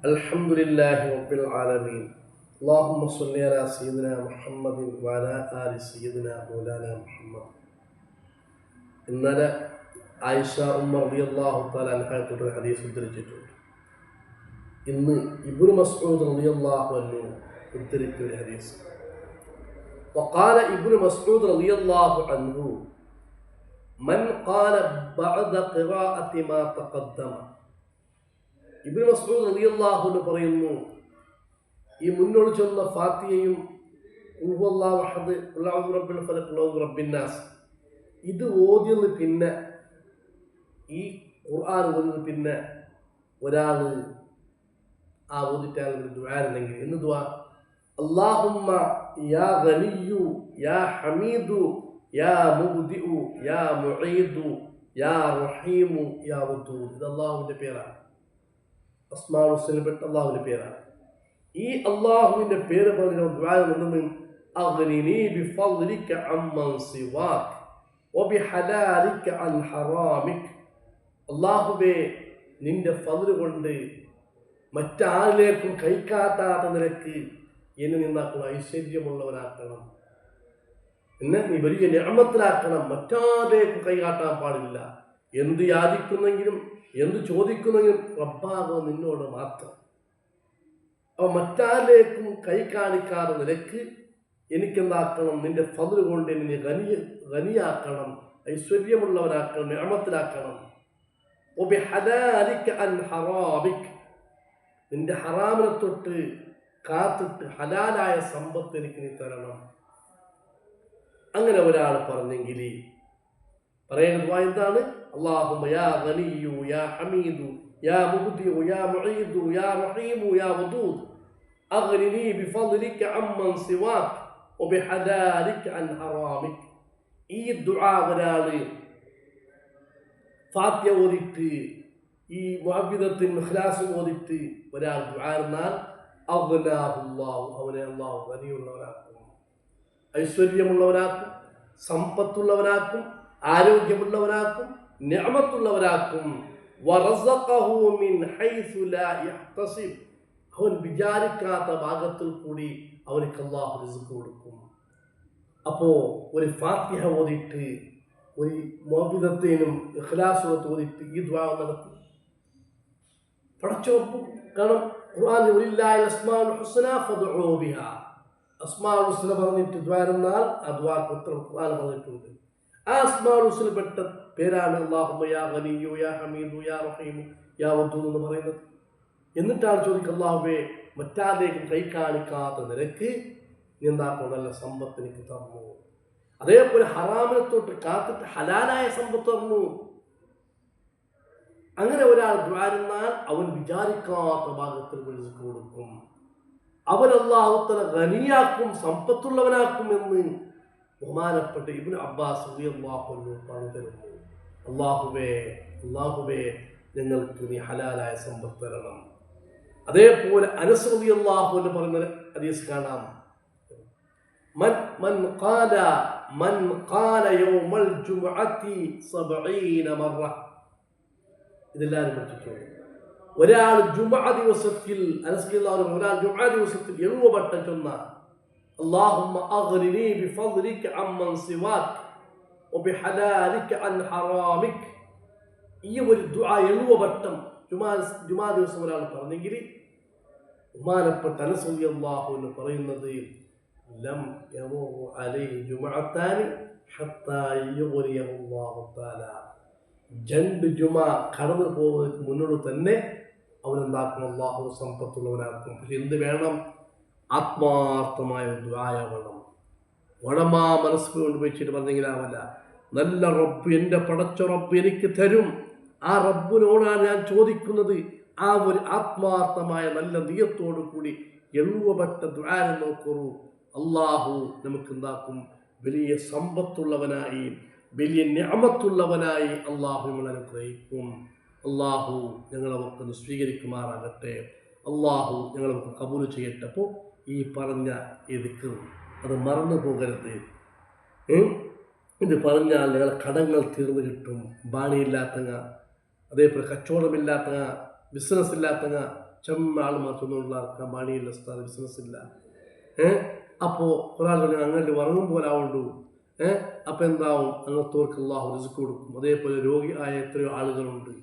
അൽഹംദുലില്ലാഹി റബ്ബിൽ ആലമീൻ. അല്ലാഹുമ്മ സ്വല്ലി അലാ സയ്യിദിനാ മുഹമ്മദിൻ വഅലാ ആലി സയ്യിദിനാ മൗലാനാ മുഹമ്മദ്. ഇന്നലെ ആയിഷ ഉമ്മ റളിയല്ലാഹു തആല അൻഹയുടെ ഹദീസ് ഉദ്ധരിച്ചിട്ടുണ്ട്. ഇന്ന് ഇബ്നു മസ്ഊദ് റളിയല്ലാഹു അൻഹു ഉദ്ധരിച്ച ഒരു ഹദീസ്. وقال ابن مسعود رضي الله عنه من قال بعد قراءة ما تقدم. ഇബ്നു മസ്ഊദ് റളിയല്ലാഹു അൻഹു പറയുന്നു, ഈ മുന്നോട്ട് ചൊന്ന ഫാത്തിഹയും ഖുൽ ഹുവല്ലാഹു അഹദ്, ഖുൽ അഊദു ബിറബ്ബിൽ ഫലഖ്, ഖുൽ അഊദു ബിറബ്ബിൻ നാസ് ഇത് ഓതിയത് പിന്നെ ഈ ഖുർആൻ ഓതിയത് പിന്നെ ഒരാൾ ആ ഓതിട്ടാൽ ഒരു ദുആ ഉണ്ടെങ്കിൽ എന്ന് ദുആ അല്ലാഹുമ്മ യാ ഗനിയ്യു യാ ഹമീദു യാ മുബ്ദിഉ യാ മുഈദു യാ റഹീമു യാ വദൂദ്. ഇത് അല്ലാഹുവിൻ്റെ പേരാണ്. അസ്മാഉൽ ഹുസ്നയിൽപ്പെട്ട അല്ലാഹുവിൻ്റെ പേരാണ്. ഈ അല്ലാഹുവിൻ്റെ പേര് പറഞ്ഞ ദുആ നിന്ന് അഗ്നിനി ബിഫദ്ലിക അമ്മൻ സിവാക് വബിഹലാലിക അൻ ഹറാമിക്. അല്ലാഹുവേ, നിന്റെ ഫദ്ൽ കൊണ്ട് മറ്റാരിലേക്കും കൈക്കാട്ടാത്ത നിലക്ക് എന്നെ നിന്നാക്കണം, ഐശ്വര്യമുള്ളവനാക്കണം, എന്നെ നീ വലിയ നിഅമത്തിലാക്കണം, മറ്റാരിലേക്കും കൈകാട്ടാൻ പാടില്ല. എന്ത് യാചിക്കുന്നെങ്കിലും എന്ത് ചോദിക്കുന്നെങ്കിലും റബ്ബാകുന്ന നിന്നോട് മാത്രം. അപ്പോൾ മറ്റാരിലേക്കും കൈ കാണിക്കാതെ നിലക്ക് എനിക്കെന്താക്കണം, നിന്റെ ഫദ്ൽ കൊണ്ട് എന്നെ ഗനിയാക്കണം, ഐശ്വര്യമുള്ളവനാക്കണം, നിഅമത്തിലാക്കണം. വബിഹലാലിക അൻ ഹറാമിക്, നിന്റെ ഹറാമിനെ തൊട്ട് കാത്തിട്ട് ഹലാലായ സമ്പത്ത് എനിക്ക് നീ തരണം. അങ്ങനെ ഒരാൾ പറഞ്ഞെങ്കിൽ പറയുന്നത് എന്താണ്? അല്ലാഹുമ്മ യാ ഗനിയ്യു യാ ഹമീദു യാ മുബ്ദിഉ യാ മുഈദു യാ റഹീമു യാ വദൂദ് അഗ്നിനി ബിഫദ്ലിക അമ്മൻ സിവാക് വബിഹലാലിക അൻ ഹറാമിക്. ഈ ദുആ ഒരാൾ ഫാത്തിഹ ഓതിട്ട് ഈ മുഅവ്വിദത്തുൽ ഇഖ്ലാസ് ഓതിട്ട് ഒരാൾ ദുആ എന്നാൽ അഗ്നാഹുല്ലാഹു, അവനെ അല്ലാഹു ഗനിയുള്ളവനാക്കും, ഐശ്വര്യമുള്ളവനാക്കും, സമ്പത്തുള്ളവനാക്കും, ആരോഗ്യമുള്ളവനാക്കും, നിഅമത്തുള്ളവനാക്കും. വറസഖഹു മിൻ ഹൈസു ലാ യഹ്തസിബ്, അവൻ വിചാരിക്കാത്ത ഭാഗത്തിൽ കൂടി അവർക്ക് അല്ലാഹു റിസ്ക് കൊടുക്കും. അപ്പോൾ ഒരു ഫാത്തിഹ ഓതിട്ട് ഒരു മുഅവ്വിദത്തിനും ഇഖ്ലാസ് ഓതിട്ട് ഈ ദുആ നടത്തി പടച്ചോപ്പും. കാരണം ഖുർആനിൽ വലില്ലാഹിൽ അസ്മാഉൽ ഹുസ്ന ഫദ്ഉ ബിഹാ, അസ്മാഉൽ ഹുസ്ന പറഞ്ഞിട്ട് ദുആ എന്നാൽ ആ ദുആക്ക് ഉത്തരം ഖുർആൻ പറഞ്ഞിട്ടുണ്ട്. ആ അസ്മാഉൽ ഹുസ്നയിൽപ്പെട്ട പേരാണ് അല്ലാഹുമ്മ യാ ഗനിയ്യു യാ ഹമീദു യാ റഹീമു യാ വദൂദ് എന്ന് പറയുന്നത്. എന്നിട്ടാണ് ചോദിക്കുക, അല്ലാഹുവേ, മറ്റാരിലേക്കും കൈ കാണിക്കാത്ത നിരക്ക് നീ എന്താക്കും, നല്ല സമ്പത്ത് എനിക്ക് തന്നു. അതേപോലെ ഹറാമിനെ തൊട്ട് കാത്തിട്ട് ഹലാലായ സമ്പത്ത് തന്നു. അങ്ങനെ ഒരാൾ ദ്വാരുന്നാൽ അവൻ വിചാരിക്കാത്ത ഭാഗത്തിൽ റിസ്ക് കൊടുക്കും, അവൻ അല്ലാഹു തആല ഗനിയാക്കും, സമ്പത്തുള്ളവനാക്കും എന്ന് ബഹുമാനപ്പെട്ട ഇബ്നു അബ്ബാസ് റളിയല്ലാഹു അൻഹു പറഞ്ഞു തരുന്നു. അല്ലാഹുവേ, ഞങ്ങൾക്ക് നീ ഹലാലായ സമ്പത്ത് തരണം. അതേപോലെ അനസ് റളിയല്ലാഹു അൻഹു പറയുന്ന ഹദീസ് കാണാം, മൻ ഖാല യൗമൽ ജുമുഅത്തി 70 മറ. ഇതെല്ലാവരും പഠിച്ചിട്ടുണ്ട്. ഒരാൾ ജുമുഅ ദിവസത്തിൽ, അനസ് റളിയല്ലാഹു അൻഹു ഒരാൾ ജുമുഅ ദിവസത്തിൽ 70 വട്ടം ചൊന്ന അല്ലാഹുമ്മ അഗ്നിനി ബിഫദ്ലിക അമ്മൻ സിവാക് വബിഹലാലിക അൻ ഹറാമിക്, ഈ ഒരു ദുആ 70 വട്ടം ജുമുഅ ദിവസം ഒരാൾ പറഞ്ഞെങ്കിൽ ബഹുമാനപ്പെട്ട അനസ് റളിയല്ലാഹു അൻഹു പറയുന്നത്, ലം യമു അലൈഹി ജുമുഅത്താനി ഹത്താ യുഗ്നിയഹു അല്ലാഹു തആല, 2 ജുമുഅ കടന്നു പോകുന്നതിന് മുന്നോട്ട് തന്നെ അവനെന്താക്കും, അല്ലാഹു സമ്പത്തുള്ളവനാക്കും. പക്ഷെ എന്ത് വേണം? ആത്മാർത്ഥമായ ദുആ വേണം. വടമാ മനസ്സ് കൊണ്ട് വെച്ചിട്ട് പറഞ്ഞെങ്കിലാവല്ല. നല്ല റബ്ബ്, എൻ്റെ പടച്ച റബ്ബ് എനിക്ക് തരും, ആ റബ്ബിനോടാണ് ഞാൻ ചോദിക്കുന്നത്. ആ ഒരു ആത്മാർത്ഥമായ നല്ല നിയത്തോടു കൂടി 70 വട്ട ദുആ നോക്കൂ. അല്ലാഹു നമുക്ക് എന്താക്കും, വലിയ സമ്പത്തുള്ളവനായി, വലിയ നിഅമത്തുള്ളവനായി അല്ലാഹു നമ്മളെ അനുഗ്രഹിക്കും. അല്ലാഹു ഞങ്ങളെ നമുക്കൊന്ന് സ്വീകരിക്കുമാറാകട്ടെ. അല്ലാഹു ഞങ്ങളെ നമുക്ക് കബൂൽ ചെയ്യട്ടെ. അപ്പോൾ ഈ പറഞ്ഞ ഈ ദിക്ർ അത് മറന്നു പോകരുത്. ഇത് പറഞ്ഞാൽ ഞങ്ങളെ കടങ്ങൾ തീർന്നു കിട്ടും. ബാണിയില്ലാത്തങ്ങ, അതേപോലെ കച്ചവടമില്ലാത്തങ്ങ, ബിസിനസ് ഇല്ലാത്തങ്ങ, ചെമ്മാൾ മാത്രമൊന്നുള്ള പണിയില്ല, ബിസിനസ് ഇല്ല. അപ്പോൾ ഒരാൾ അങ്ങനെ വറങ്ങും പോലെ ആവുള്ളൂ. അപ്പം എന്താവും? അങ്ങനത്തോർക്ക് അള്ളാഹു റിസ്ക് കൊടുക്കും. അതേപോലെ രോഗിയായ എത്രയോ ആളുകളുണ്ട്,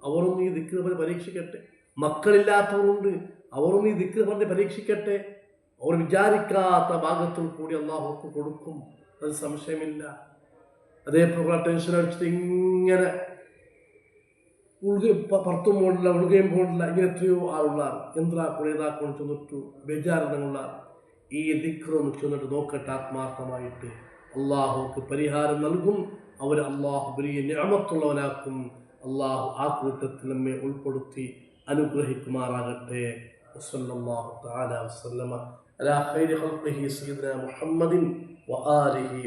അവരൊന്നും ഈ ദിക്ർ പറഞ്ഞ് പരീക്ഷിക്കട്ടെ. മക്കളില്ലാത്തവരുണ്ട്, അവരൊന്നും ഈ ദിക്ർ പറഞ്ഞ് പരീക്ഷിക്കട്ടെ. അവർ വിചാരിക്കാത്ത ഭാഗത്തിൽ കൂടി അള്ളാഹുക്ക് കൊടുക്കും, അത് സംശയമില്ല. അതേപോലെ ടെൻഷൻ അടിച്ചിട്ട് ഇങ്ങനെ പുറത്തും പോടില്ല, ഉഴുകയും പോടില്ല, ഇങ്ങനെ എത്രയോ ആളുള്ള എന്താക്കൊണ്ട് ചെന്നിട്ടു ബേജാറുള്ള ഈ ദിക്റൊന്ന് ചെന്നിട്ട് നോക്കട്ടെ. ആത്മാർത്ഥമായിട്ട് അള്ളാഹുക്ക് പരിഹാരം നൽകും. അവർ അള്ളാഹു വലിയ നിഅമത്തുള്ളവനാക്കും. അള്ളാഹു ആ കൂട്ടത്തിൽ നമ്മെ ഉൾപ്പെടുത്തി അനുഗ്രഹിക്കുമാറാകട്ടെ. വസല്ലല്ലാഹു തആല വസല്ലമ അലാ ഖൈരി ഖൽഖിഹി സയ്യിദിനാ മുഹമ്മദിൻ വആലിഹി